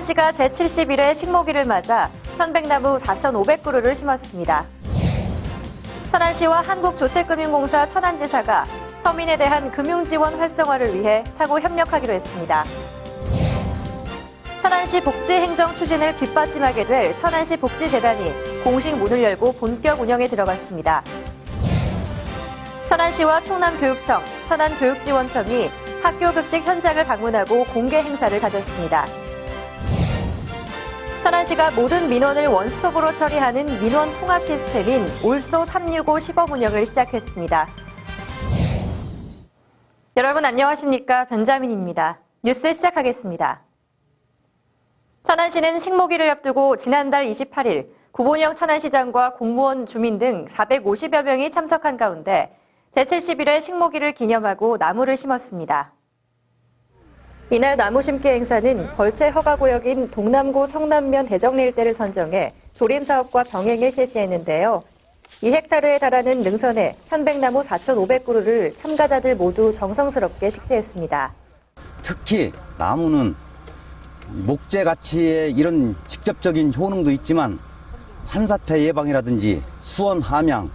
천안시가 제71회 식목일을 맞아 편백나무 4,500그루를 심었습니다. 천안시와 한국주택금융공사 천안지사가 서민에 대한 금융지원 활성화를 위해 상호 협력하기로 했습니다. 천안시 복지행정 추진을 뒷받침하게 될 천안시 복지재단이 공식 문을 열고 본격 운영에 들어갔습니다. 천안시와 충남교육청, 천안교육지원청이 학교급식 현장을 방문하고 공개 행사를 가졌습니다. 천안시가 모든 민원을 원스톱으로 처리하는 민원 통합 시스템인 올소 365 시범 운영을 시작했습니다. 여러분 안녕하십니까? 변자민입니다. 뉴스 시작하겠습니다. 천안시는 식목일을 앞두고 지난달 28일 구본영 천안시장과 공무원, 주민 등 450여 명이 참석한 가운데 제71회 식목일을 기념하고 나무를 심었습니다. 이날 나무 심기 행사는 벌채 허가구역인 동남구 성남면 대정리 일대를 선정해 조림 사업과 병행해 실시했는데요. 2헥타르에 달하는 능선에 편백나무 4,500그루를 참가자들 모두 정성스럽게 식재했습니다. 특히 나무는 목재 가치의 이런 직접적인 효능도 있지만 산사태 예방이라든지 수원 함양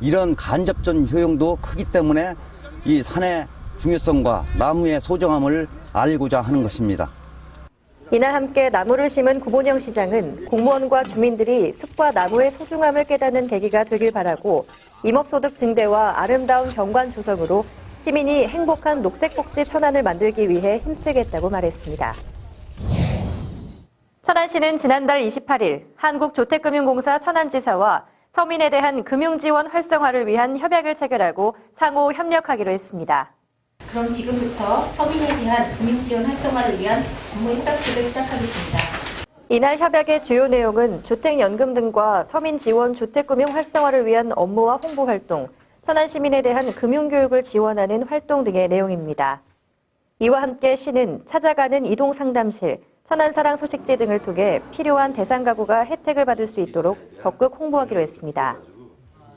이런 간접적 효용도 크기 때문에 이 산의 중요성과 나무의 소중함을 알고자 하는 것입니다. 이날 함께 나무를 심은 구본영 시장은 공무원과 주민들이 숲과 나무의 소중함을 깨닫는 계기가 되길 바라고 임업소득 증대와 아름다운 경관 조성으로 시민이 행복한 녹색복지 천안을 만들기 위해 힘쓰겠다고 말했습니다. 천안시는 지난달 28일 한국주택금융공사 천안지사와 서민에 대한 금융지원 활성화를 위한 협약을 체결하고 상호 협력하기로 했습니다. 그럼 지금부터 서민에 대한 금융지원 활성화를 위한 업무 협약식을 시작하겠습니다. 이날 협약의 주요 내용은 주택연금 등과 서민 지원 주택금융 활성화를 위한 업무와 홍보 활동, 천안 시민에 대한 금융교육을 지원하는 활동 등의 내용입니다. 이와 함께 시는 찾아가는 이동상담실, 천안사랑 소식지 등을 통해 필요한 대상 가구가 혜택을 받을 수 있도록 적극 홍보하기로 했습니다.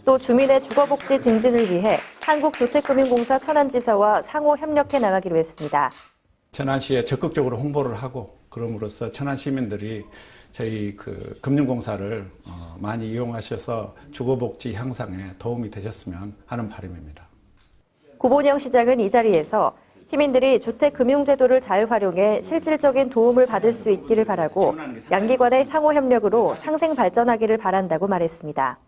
또 주민의 주거복지 증진을 위해 한국주택금융공사 천안지사와 상호 협력해 나가기로 했습니다. 천안시에 적극적으로 홍보를 하고 그럼으로써 천안 시민들이 저희 금융공사를 많이 이용하셔서 주거복지 향상에 도움이 되셨으면 하는 바람입니다. 구본영 시장은 이 자리에서 시민들이 주택금융제도를 잘 활용해 실질적인 도움을 받을 수 있기를 바라고 양기관의 상호 협력으로 상생 발전하기를 바란다고 말했습니다.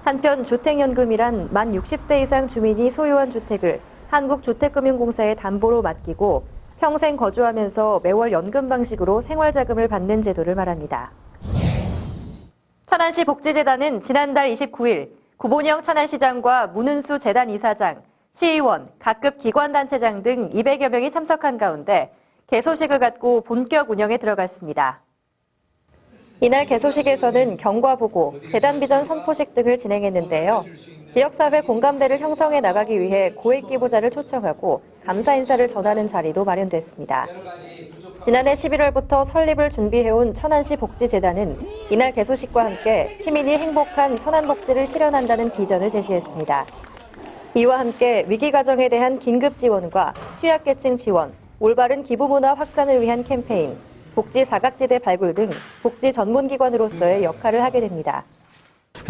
한편 주택연금이란 만 60세 이상 주민이 소유한 주택을 한국주택금융공사에 담보로 맡기고 평생 거주하면서 매월 연금 방식으로 생활자금을 받는 제도를 말합니다. 천안시 복지재단은 지난달 29일 구본영 천안시장과 문은수 재단 이사장, 시의원, 각급 기관단체장 등 200여 명이 참석한 가운데 개소식을 갖고 본격 운영에 들어갔습니다. 이날 개소식에서는 경과보고, 재단 비전 선포식 등을 진행했는데요. 지역사회 공감대를 형성해 나가기 위해 고액기부자를 초청하고 감사 인사를 전하는 자리도 마련됐습니다. 지난해 11월부터 설립을 준비해온 천안시 복지재단은 이날 개소식과 함께 시민이 행복한 천안복지를 실현한다는 비전을 제시했습니다. 이와 함께 위기가정에 대한 긴급 지원과 취약계층 지원, 올바른 기부문화 확산을 위한 캠페인, 복지 사각지대 발굴 등 복지 전문기관으로서의 역할을 하게 됩니다.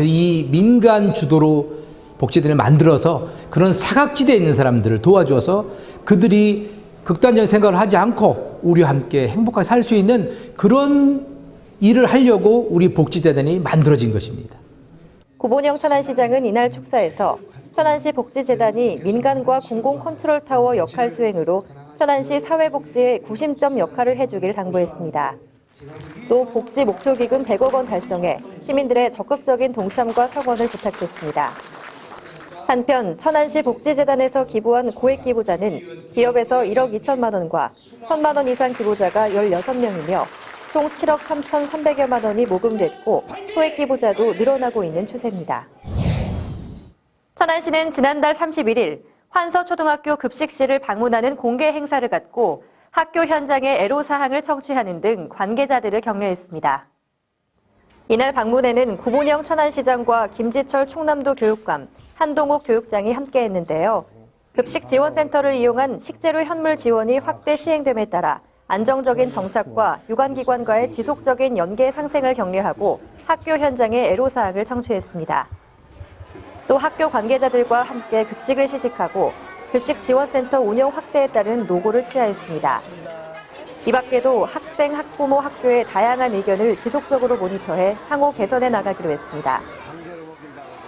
이 민간 주도로 복지들을 만들어서 그런 사각지대에 있는 사람들을 도와줘서 그들이 극단적인 생각을 하지 않고 우리와 함께 행복하게 살 수 있는 그런 일을 하려고 우리 복지재단이 만들어진 것입니다. 구본영 천안시장은 이날 축사에서 천안시 복지재단이 민간과 공공 컨트롤타워 역할 수행으로 천안시 사회복지에 구심점 역할을 해주길 당부했습니다. 또 복지 목표기금 100억 원 달성에 시민들의 적극적인 동참과 성원을 부탁했습니다. 한편 천안시 복지재단에서 기부한 고액 기부자는 기업에서 1억 2천만 원과 1,000만 원 이상 기부자가 16명이며 총 7억 3,300여만 원이 모금됐고 소액 기부자도 늘어나고 있는 추세입니다. 천안시는 지난달 31일 환서초등학교 급식실을 방문하는 공개 행사를 갖고 학교 현장의 애로사항을 청취하는 등 관계자들을 격려했습니다. 이날 방문에는 구본영 천안시장과 김지철 충남도 교육감, 한동욱 교육장이 함께했는데요. 급식지원센터를 이용한 식재료 현물 지원이 확대 시행됨에 따라 안정적인 정착과 유관기관과의 지속적인 연계 상생을 격려하고 학교 현장의 애로사항을 청취했습니다. 또 학교 관계자들과 함께 급식을 시식하고 급식지원센터 운영 확대에 따른 노고를 취하했습니다. 이 밖에도 학생, 학부모, 학교의 다양한 의견을 지속적으로 모니터해 향후 개선해 나가기로 했습니다.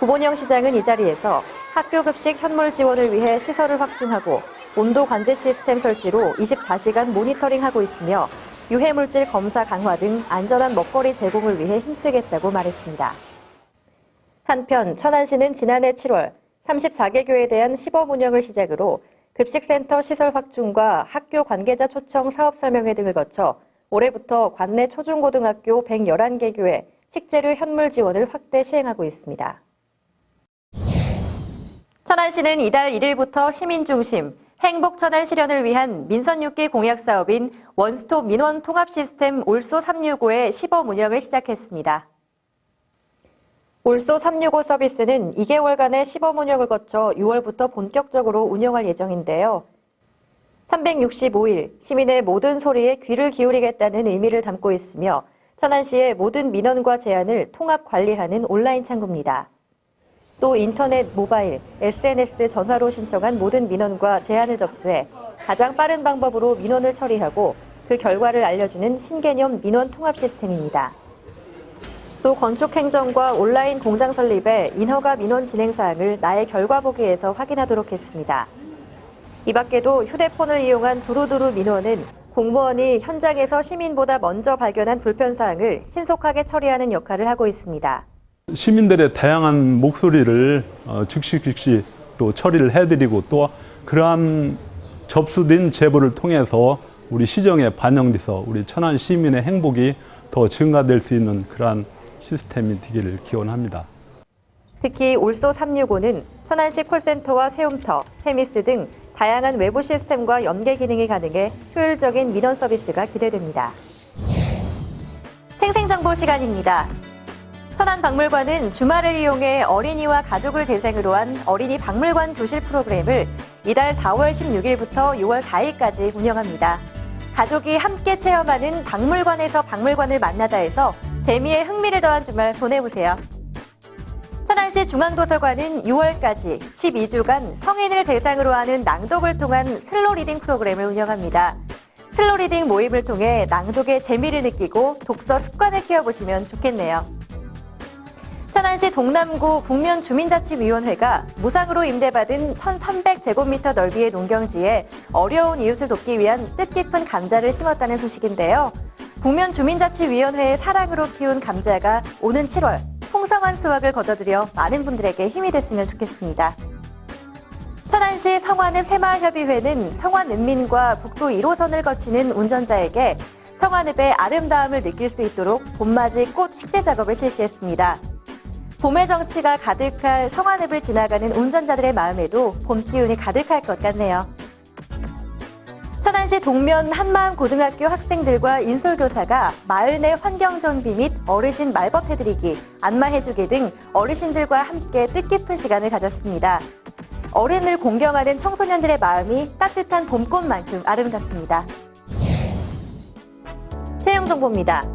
구본영 시장은 이 자리에서 학교 급식 현물 지원을 위해 시설을 확충하고 온도 관제 시스템 설치로 24시간 모니터링하고 있으며 유해물질 검사 강화 등 안전한 먹거리 제공을 위해 힘쓰겠다고 말했습니다. 한편 천안시는 지난해 7월 34개 교회에 대한 시범 운영을 시작으로 급식센터 시설 확충과 학교 관계자 초청 사업 설명회 등을 거쳐 올해부터 관내 초중고등학교 111개 교회 식재료 현물 지원을 확대 시행하고 있습니다. 천안시는 이달 1일부터 시민중심 행복천안 실현을 위한 민선 6기 공약 사업인 원스톱 민원 통합 시스템 올소 365의 시범 운영을 시작했습니다. 올소 365 서비스는 2개월간의 시범 운영을 거쳐 6월부터 본격적으로 운영할 예정인데요. 365일 시민의 모든 소리에 귀를 기울이겠다는 의미를 담고 있으며 천안시의 모든 민원과 제안을 통합 관리하는 온라인 창구입니다. 또 인터넷, 모바일, SNS, 전화로 신청한 모든 민원과 제안을 접수해 가장 빠른 방법으로 민원을 처리하고 그 결과를 알려주는 신개념 민원 통합 시스템입니다. 또 건축행정과 온라인 공장 설립에 인허가 민원 진행 사항을 나의 결과 보기에서 확인하도록 했습니다. 이 밖에도 휴대폰을 이용한 두루두루 민원은 공무원이 현장에서 시민보다 먼저 발견한 불편사항을 신속하게 처리하는 역할을 하고 있습니다. 시민들의 다양한 목소리를 즉시 또 처리를 해드리고 또 그러한 접수된 제보를 통해서 우리 시정에 반영돼서 우리 천안 시민의 행복이 더 증가될 수 있는 그러한 시스템이 되기를 기원합니다. 특히 올소 365는 천안시 콜센터와 세움터, 페미스 등 다양한 외부 시스템과 연계 기능이 가능해 효율적인 민원 서비스가 기대됩니다. 생생정보 시간입니다. 천안박물관은 주말을 이용해 어린이와 가족을 대상으로 한 어린이 박물관 교실 프로그램을 이달 4월 16일부터 6월 4일까지 운영합니다. 가족이 함께 체험하는 박물관에서 박물관을 만나다에서 재미에 흥미를 더한 주말 보내보세요. 천안시 중앙도서관은 6월까지 12주간 성인을 대상으로 하는 낭독을 통한 슬로 리딩 프로그램을 운영합니다. 슬로 리딩 모임을 통해 낭독의 재미를 느끼고 독서 습관을 키워보시면 좋겠네요. 천안시 동남구 북면주민자치위원회가 무상으로 임대받은 1,300제곱미터 넓이의 농경지에 어려운 이웃을 돕기 위한 뜻깊은 감자를 심었다는 소식인데요. 북면주민자치위원회의 사랑으로 키운 감자가 오는 7월 풍성한 수확을 거둬들여 많은 분들에게 힘이 됐으면 좋겠습니다. 천안시 성완읍 새마을협의회는 성완읍민과 국도 1호선을 거치는 운전자에게 성완읍의 아름다움을 느낄 수 있도록 봄맞이 꽃 식재 작업을 실시했습니다. 봄의 정취가 가득할 성완읍을 지나가는 운전자들의 마음에도 봄 기운이 가득할 것 같네요. 천안시 동면 한마음고등학교 학생들과 인솔교사가 마을 내 환경정비 및 어르신 말벗해드리기, 안마해주기 등 어르신들과 함께 뜻깊은 시간을 가졌습니다. 어른을 공경하는 청소년들의 마음이 따뜻한 봄꽃만큼 아름답습니다. 채용정보입니다.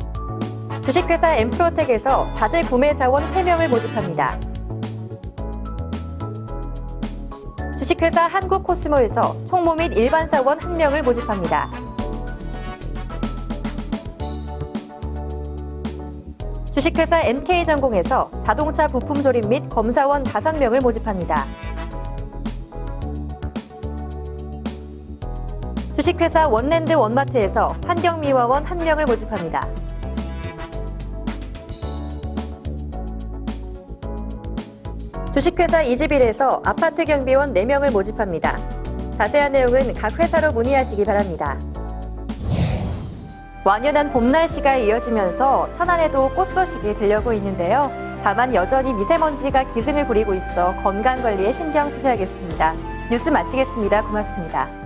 주식회사 엠프로텍에서 자재 구매 사원 3명을 모집합니다. 주식회사 한국코스모에서 총무 및 일반 사원 1명을 모집합니다. 주식회사 MK전공에서 자동차 부품 조립 및 검사원 5명을 모집합니다. 주식회사 원랜드 원마트에서 환경미화원 1명을 모집합니다. 주식회사 이지빌에서 아파트 경비원 4명을 모집합니다. 자세한 내용은 각 회사로 문의하시기 바랍니다. 완연한 봄 날씨가 이어지면서 천안에도 꽃 소식이 들려오고 있는데요. 다만 여전히 미세먼지가 기승을 부리고 있어 건강관리에 신경 쓰셔야겠습니다. 뉴스 마치겠습니다. 고맙습니다.